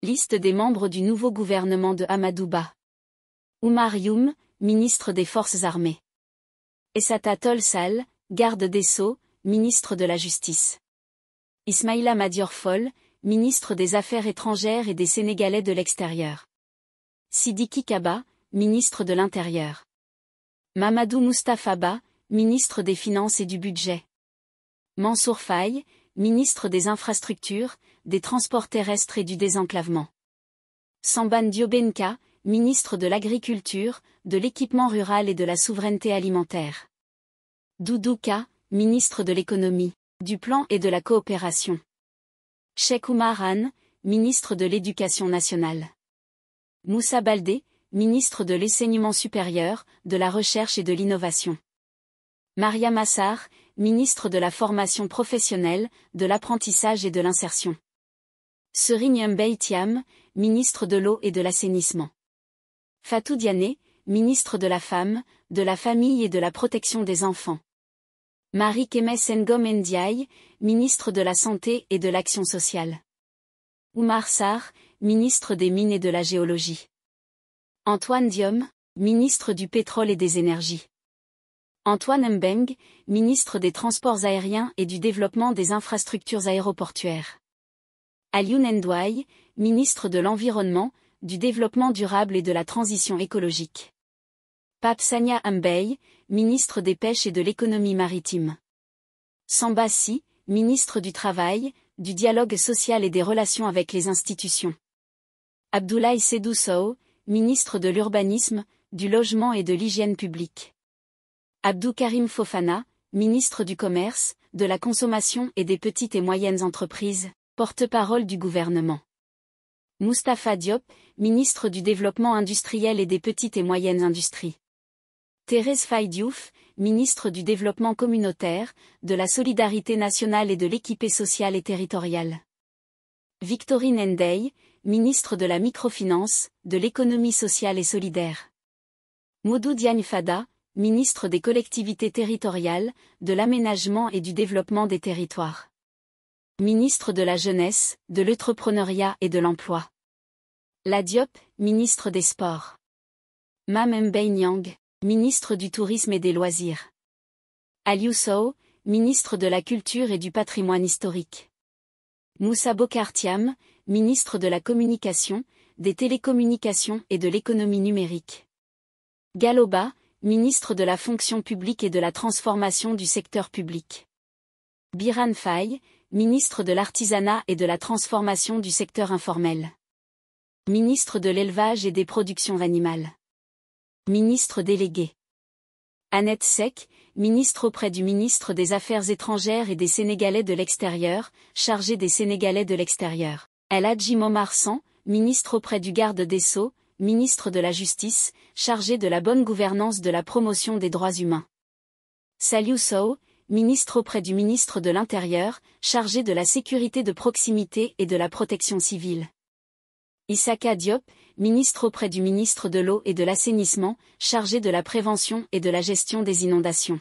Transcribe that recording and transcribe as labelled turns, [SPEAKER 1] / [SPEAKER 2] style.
[SPEAKER 1] Liste des membres du nouveau gouvernement de Amadou Ba. Oumar Youm, ministre des Forces armées. Essata Tall Sall, garde des Sceaux, ministre de la Justice. Ismaïla Madior Fall, ministre des Affaires étrangères et des Sénégalais de l'extérieur. Sidiki Kaba, ministre de l'Intérieur. Mamadou Moustapha Ba, ministre des Finances et du Budget. Mansour Faye, ministre des Infrastructures, des Transports terrestres et du Désenclavement. Samban Diobenka, ministre de l'Agriculture, de l'Équipement rural et de la Souveraineté alimentaire. Doudou Ka, ministre de l'Économie, du Plan et de la Coopération. Cheikh Oumar Anne, ministre de l'Éducation nationale. Moussa Baldé, ministre de l'Enseignement supérieur, de la Recherche et de l'Innovation. Mariam Assar, ministre de la Formation professionnelle, de l'Apprentissage et de l'Insertion. Serigne Mbaye Thiam, ministre de l'Eau et de l'Assainissement. Fatou Diané, ministre de la Femme, de la Famille et de la Protection des enfants. Marie Kemes Ngom Ndiaye, ministre de la Santé et de l'Action sociale. Oumar Sarr, ministre des Mines et de la Géologie. Antoine Diome, ministre du Pétrole et des Énergies. Antoine Mbeng, ministre des Transports aériens et du Développement des infrastructures aéroportuaires. Alioune Ndouaye, ministre de l'Environnement, du Développement durable et de la Transition écologique. Pape Sagna Mbaye, ministre des Pêches et de l'Économie maritime. Samba Sy, ministre du Travail, du Dialogue social et des Relations avec les institutions. Abdoulaye Seydou Sow, ministre de l'Urbanisme, du Logement et de l'Hygiène publique. Abdou Karim Fofana, ministre du Commerce, de la Consommation et des Petites et Moyennes Entreprises, porte-parole du gouvernement. Moustapha Diop, ministre du Développement industriel et des Petites et Moyennes Industries. Thérèse Faye Diouf, ministre du Développement communautaire, de la Solidarité nationale et de l'équité sociale et territoriale. Victorine Ndeye, ministre de la Microfinance, de l'Économie sociale et solidaire. Modou Diagne Fada, ministre des Collectivités territoriales, de l'Aménagement et du Développement des territoires. Ministre de la Jeunesse, de l'Entrepreneuriat et de l'Emploi. La Diop, ministre des Sports. Mame Mbaye Niang, ministre du Tourisme et des Loisirs. Aliou Sow, ministre de la Culture et du Patrimoine historique. Moussa Bokar Thiam, ministre de la Communication, des Télécommunications et de l'Économie numérique. Gallo Ba, ministre de la Fonction publique et de la Transformation du secteur public. Biran Faye, ministre de l'Artisanat et de la Transformation du secteur informel. Ministre de l'Élevage et des Productions animales. Ministre délégué. Annette Seck, ministre auprès du ministre des Affaires étrangères et des Sénégalais de l'extérieur, chargé des Sénégalais de l'extérieur. El Hadji Momar San, ministre auprès du garde des Sceaux, ministre de la Justice, chargé de la bonne gouvernance de la promotion des droits humains. Saliou Sow, ministre auprès du ministre de l'Intérieur, chargé de la sécurité de proximité et de la protection civile. Issaka Diop, ministre auprès du ministre de l'Eau et de l'Assainissement, chargé de la prévention et de la gestion des inondations.